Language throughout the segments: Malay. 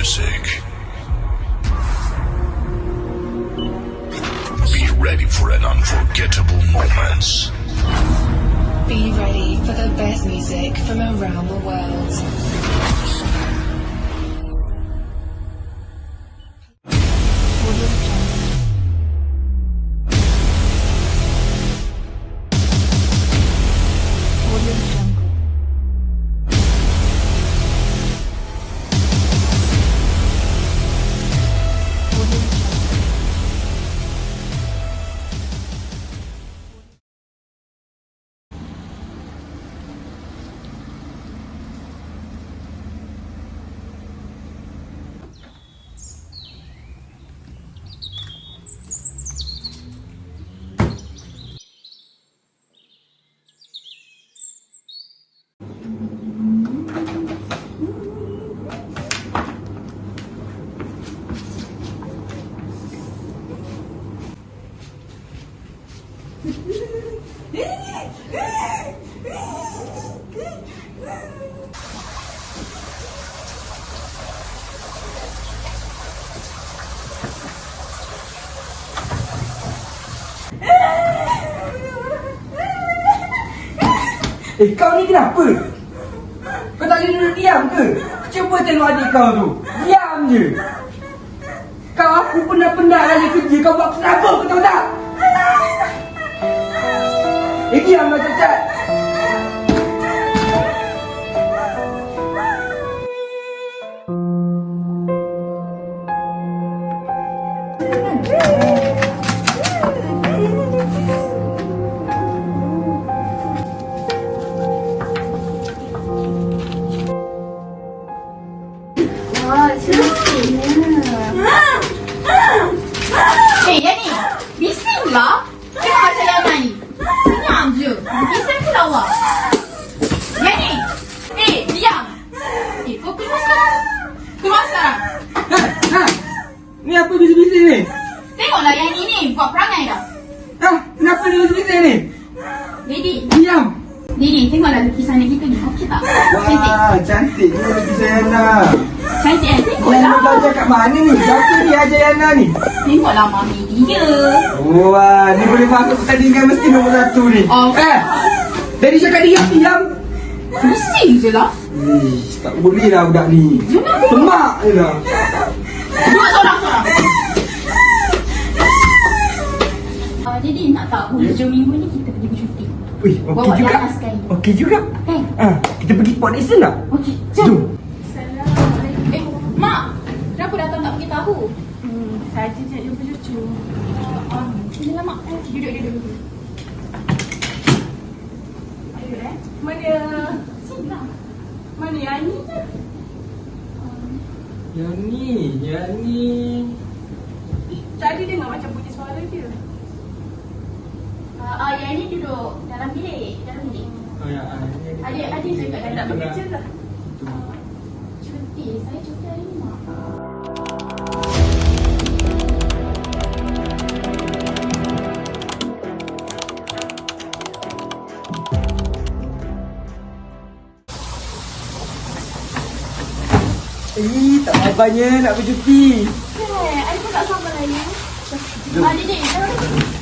music. Be ready for an unforgettable moments. Be ready for the best music from around the world. Kau ni kenapa? Kau tak boleh duduk diam ke? Cuba tengok adik kau tu. Diam je. Kau aku pernah kali kerja. Kau buat kenapa? Kau tahu tak? Diamlah cacat. Wah, cantiknya. Yani, bisinglah. Kenapa macam Yana ni? Senyap je. Bising ke lawa? Yani, diam. Kau keluar sekarang. Keluar sekarang. Ni apa bising-bising ni? Tengoklah Yani ni buat perangai dah. Kenapa ni bising-bising ni? Lady, Diam. tengoklah lukisan kita ni. Okey tak? Cantik. Wah, cantik ni lukisan Yana. Cantik Yana Tengoklah. belajar kat mana ni? Siapa dia ajar Yana ni? Tengoklah mami dia. Wah, ni boleh masuk pertandingan mesti nombor 1 ni. Oh. Daddy cakap diam. Bising je lah. Tak boleh lah budak ni. Semak je lah. Dua sorang-sorang. Jadi nak tahu hujung minggu ni kita pergi bercuti. Wih, Bawa okey juga. Yana sekali. Okey juga. Kan? Kita pergi Port Dickson tak? Okey, Jom. Mak, kenapa datang tak beritahu? Saja nak jumpa cucu. Sinilah mak. Duduk. Mana? Sinilah. Mana yang ni? Yang ni. Tadi dengar macam bunyi suara dia. Yang ni duduk dalam bilik. Adik je kat Tak dalam. bekerja lah. Cuti. Saya cuti hari ni mak. Tak sabarnya nak bercuti. Adik pun tak sabar lagi. Jom. Adik.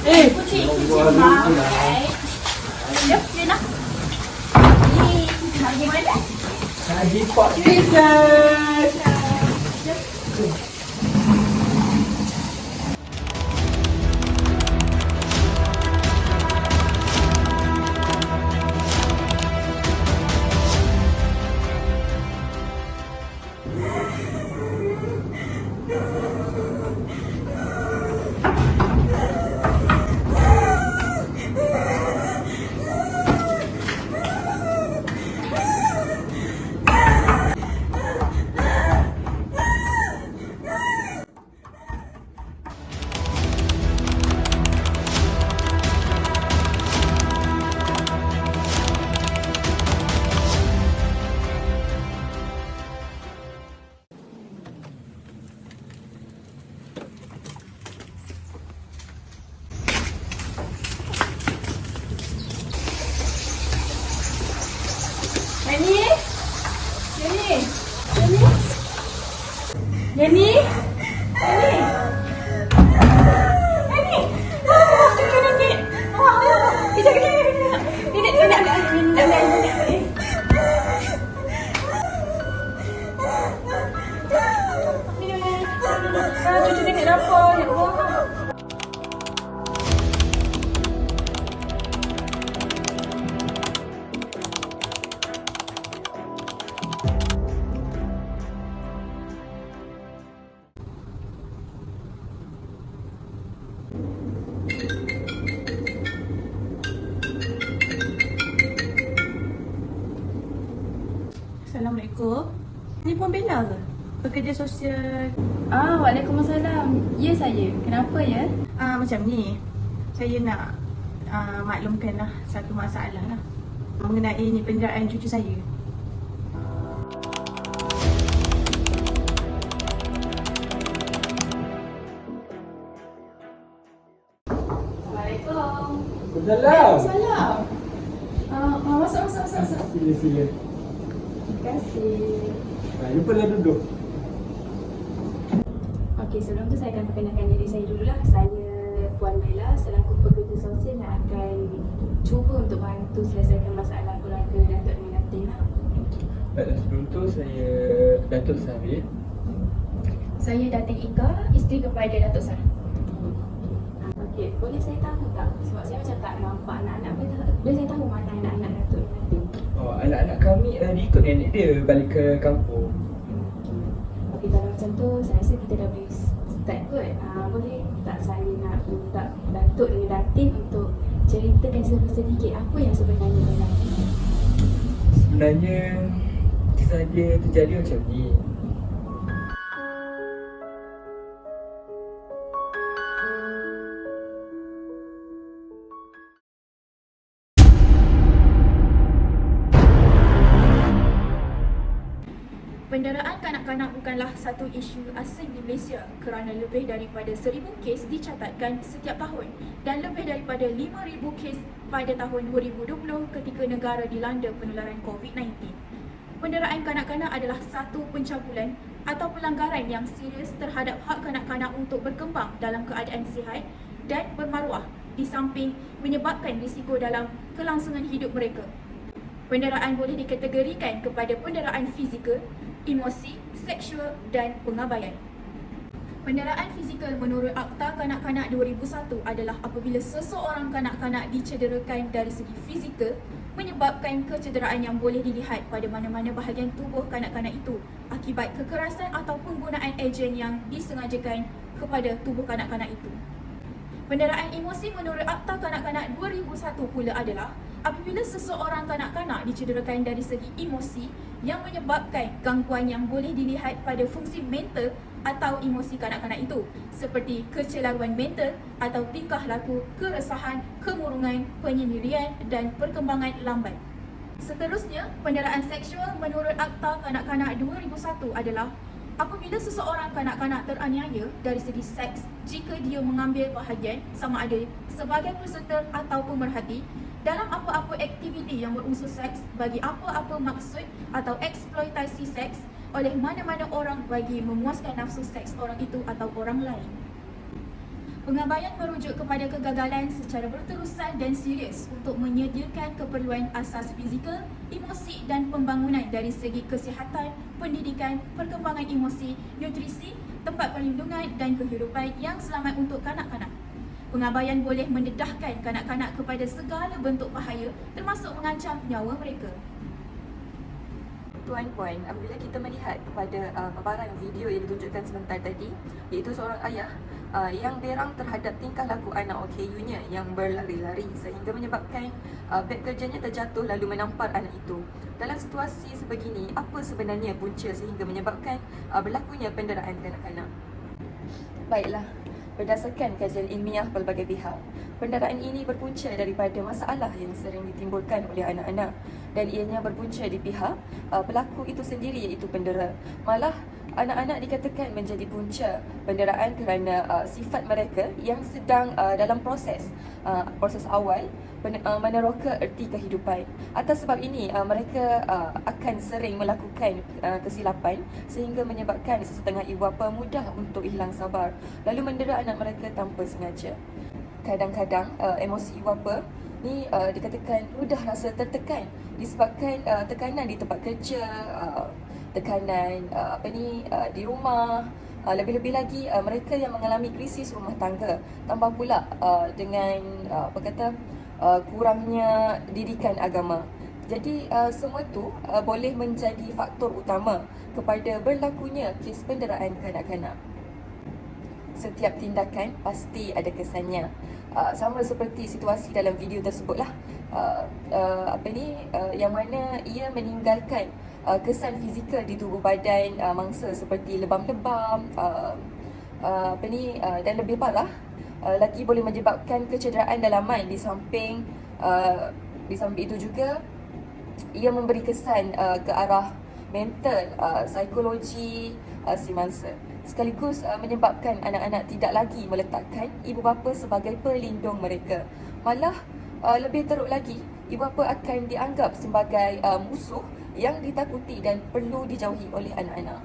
Kucing. Allah. Jom, nak. Ni, lagi mana? Lagi Port Dickson. Yani? Yani? Yani? Oh, jangan nangis. Oh, kita kena. Nenek. Cucu nenek apa? Ya Allah. Assalamualaikum. Ni Puan Bella ke? Pekerja sosial. Waalaikumsalam. Ya saya. Kenapa ya? Macam ni. Saya nak maklumkanlah satu masalah lah. Mengenai ni penderaan cucu saya. Waalaikumsalam. Salam. Salam. Masuk. Sila. Terima kasih. Lupalah duduk. Okey, sebelum tu saya akan perkenalkan diri saya dululah. Saya Puan Bella selaku pekerja sosial yang akan cuba untuk bantu selesaikan masalah keluarga Datuk dengan Datin lah. Baiklah, sebelum tu saya Datuk Sarif. Saya Datin Ika, isteri kepada Datuk Sar. Okey, boleh saya tahu tak? Sebab saya macam tak nampak anak-anak boleh saya tahu mana anak-anak Datuk dengan Datin? Oh, anak-anak kami ikut nenek dia balik ke kampung. Okey, kalau macam tu saya rasa kita dah boleh start kot. Boleh tak saya nak minta Datuk dengan Datin untuk ceritakan sedikit apa yang sebenarnya berlaku? Sebenarnya kisah dia terjadi macam ni. Penderaan kanak-kanak bukanlah satu isu asing di Malaysia kerana lebih daripada 1,000 kes dicatatkan setiap tahun dan lebih daripada 5,000 kes pada tahun 2020 ketika negara dilanda penularan COVID-19. Penderaan kanak-kanak adalah satu pencabulan atau pelanggaran yang serius terhadap hak kanak-kanak untuk berkembang dalam keadaan sihat dan bermaruah di samping menyebabkan risiko dalam kelangsungan hidup mereka. Penderaan boleh dikategorikan kepada penderaan fizikal, emosi, seksual dan pengabaian. Penderaan fizikal menurut Akta Kanak-Kanak 2001 adalah apabila seseorang kanak-kanak dicederakan dari segi fizikal menyebabkan kecederaan yang boleh dilihat pada mana-mana bahagian tubuh kanak-kanak itu akibat kekerasan atau penggunaan ejen yang disengajakan kepada tubuh kanak-kanak itu. Penderaan emosi menurut Akta Kanak-Kanak 2001 pula adalah apabila seseorang kanak-kanak dicederakan dari segi emosi yang menyebabkan gangguan yang boleh dilihat pada fungsi mental atau emosi kanak-kanak itu seperti kecelaruan mental atau tingkah laku, keresahan, kemurungan, penyendirian dan perkembangan lambat. Seterusnya, penderaan seksual menurut Akta Kanak-Kanak 2001 adalah apabila seseorang kanak-kanak teraniaya dari segi seks jika dia mengambil bahagian sama ada sebagai peserta atau pemerhati dalam apa-apa aktiviti yang berunsur seks bagi apa-apa maksud atau eksploitasi seks oleh mana-mana orang bagi memuaskan nafsu seks orang itu atau orang lain. Pengabaian merujuk kepada kegagalan secara berterusan dan serius untuk menyediakan keperluan asas fizikal, emosi dan pembangunan dari segi kesihatan, pendidikan, perkembangan emosi, nutrisi, tempat perlindungan dan kehidupan yang selamat untuk kanak-kanak. Pengabaian boleh mendedahkan kanak-kanak kepada segala bentuk bahaya termasuk mengancam nyawa mereka. Tuan-puan, apabila kita melihat kepada paparan video yang ditunjukkan sebentar tadi, iaitu seorang ayah yang berang terhadap tingkah laku anak OKU-nya yang berlari-lari sehingga menyebabkan beg kerjanya terjatuh lalu menampar anak itu. Dalam situasi sebegini, apa sebenarnya punca sehingga menyebabkan berlakunya penderaan kanak-kanak? Baiklah, berdasarkan kajian ilmiah pelbagai pihak, Pendarahan ini berpunca daripada masalah yang sering ditimbulkan oleh anak-anak dan ianya berpunca di pihak pelaku itu sendiri iaitu pendera. Malah anak-anak dikatakan menjadi punca penderaan kerana sifat mereka yang sedang dalam proses awal meneroka erti kehidupan. Atas sebab ini mereka akan sering melakukan kesilapan sehingga menyebabkan sesetengah ibu bapa mudah untuk hilang sabar lalu mendera anak mereka tanpa sengaja. Kadang-kadang emosi ibu bapa ni dikatakan mudah rasa tertekan disebabkan tekanan di tempat kerja, tekanan di rumah, lebih-lebih lagi mereka yang mengalami krisis rumah tangga, tambah pula dengan kurangnya didikan agama. Jadi semua tu boleh menjadi faktor utama kepada berlakunya kes penderaan kanak-kanak. Setiap tindakan pasti ada kesannya. Sama seperti situasi dalam video tersebutlah. Yang mana ia meninggalkan kesan fizikal di tubuh badan mangsa seperti lebam-lebam, dan lebih parah lagi boleh menyebabkan kecederaan dalaman. Di samping itu juga ia memberi kesan ke arah mental, psikologi si mangsa, sekaligus menyebabkan anak-anak tidak lagi meletakkan ibu bapa sebagai pelindung mereka. Malah lebih teruk lagi, ibu bapa akan dianggap sebagai musuh yang ditakuti dan perlu dijauhi oleh anak-anak.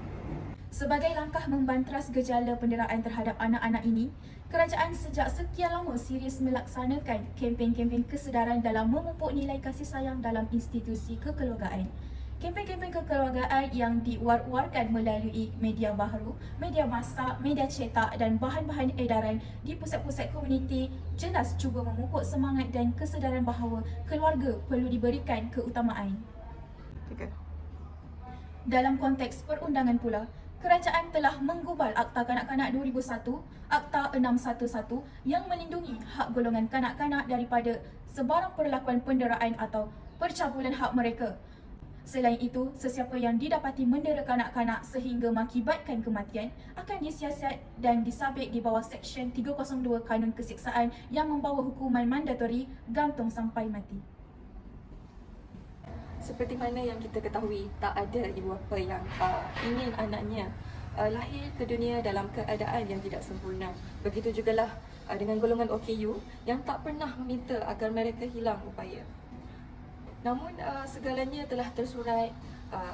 Sebagai langkah membantras gejala penderaan terhadap anak-anak ini, kerajaan sejak sekian lama serius melaksanakan kempen-kempen kesedaran dalam memupuk nilai kasih sayang dalam institusi kekeluargaan. Kempen-kempen kekeluargaan yang diwar-warkan melalui media baharu, media masa, media cetak dan bahan-bahan edaran di pusat-pusat komuniti jelas cuba memupuk semangat dan kesedaran bahawa keluarga perlu diberikan keutamaan. Dalam konteks perundangan pula, kerajaan telah menggubal Akta Kanak-Kanak 2001, Akta 611 yang melindungi hak golongan kanak-kanak daripada sebarang perlakuan penderaan atau percabulan hak mereka. Selain itu, sesiapa yang didapati mendera kanak-kanak sehingga mengakibatkan kematian akan disiasat dan disabit di bawah Seksyen 302 Kanun Keseksaan yang membawa hukuman mandatori gantung sampai mati. Seperti mana yang kita ketahui, tak ada ibu bapa yang ingin anaknya lahir ke dunia dalam keadaan yang tidak sempurna. Begitu jugalah dengan golongan OKU yang tak pernah meminta agar mereka hilang upaya. Namun segalanya telah tersurat,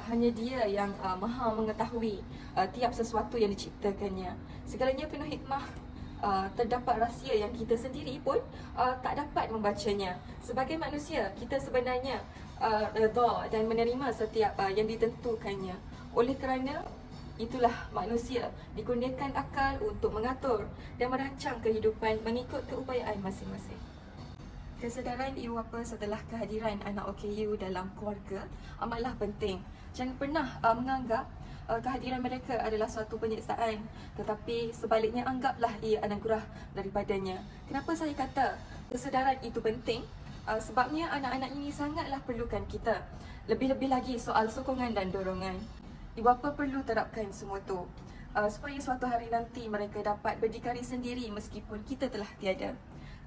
hanya dia yang maha mengetahui tiap sesuatu yang diciptakannya. Segalanya penuh hikmah. Terdapat rahsia yang kita sendiri pun tak dapat membacanya. Sebagai manusia, kita sebenarnya redha dan menerima setiap yang ditentukannya. Oleh kerana itulah manusia dikurniakan akal untuk mengatur dan merancang kehidupan mengikut keupayaan masing-masing. Kesedaran ibu bapa setelah kehadiran anak OKU dalam keluarga amatlah penting. Jangan pernah menganggap kehadiran mereka adalah suatu penyiksaan, tetapi sebaliknya anggaplah ia anugerah daripadanya. Kenapa saya kata kesedaran itu penting? Sebabnya anak-anak ini sangatlah perlukan kita. Lebih-lebih lagi soal sokongan dan dorongan. Ibu bapa perlu terapkan semua tu supaya suatu hari nanti mereka dapat berdikari sendiri meskipun kita telah tiada.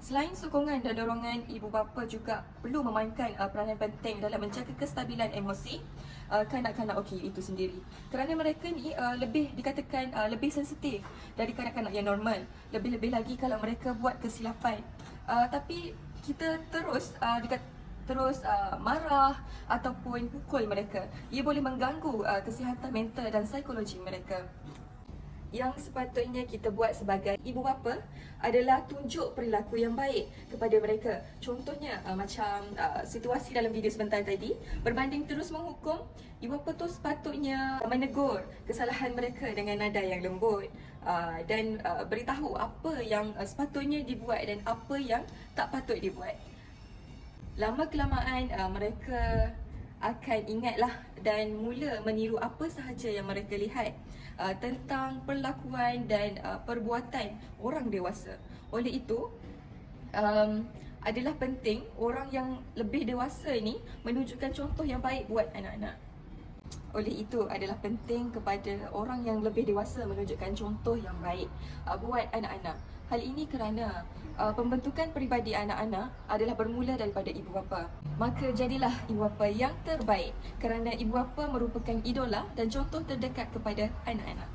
Selain sokongan dan dorongan, ibu bapa juga perlu memainkan peranan penting dalam menjaga kestabilan emosi kanak-kanak OKU itu sendiri. Kerana mereka ni lebih dikatakan lebih sensitif dari kanak-kanak yang normal. Lebih-lebih lagi kalau mereka buat kesilapan. Tapi kita terus marah ataupun pukul mereka. Ia boleh mengganggu kesihatan mental dan psikologi mereka. Yang sepatutnya kita buat sebagai ibu bapa adalah tunjuk perilaku yang baik kepada mereka. Contohnya macam situasi dalam video sebentar tadi, berbanding terus menghukum, ibu bapa tu sepatutnya menegur kesalahan mereka dengan nada yang lembut dan beritahu apa yang sepatutnya dibuat dan apa yang tak patut dibuat. Lama kelamaan mereka akan ingatlah dan mula meniru apa sahaja yang mereka lihat tentang perlakuan dan perbuatan orang dewasa. Oleh itu, adalah penting orang yang lebih dewasa ini menunjukkan contoh yang baik buat anak-anak. Oleh itu adalah penting kepada orang yang lebih dewasa menunjukkan contoh yang baik buat anak-anak. Hal ini kerana pembentukan peribadi anak-anak adalah bermula daripada ibu bapa. Maka jadilah ibu bapa yang terbaik kerana ibu bapa merupakan idola dan contoh terdekat kepada anak-anak.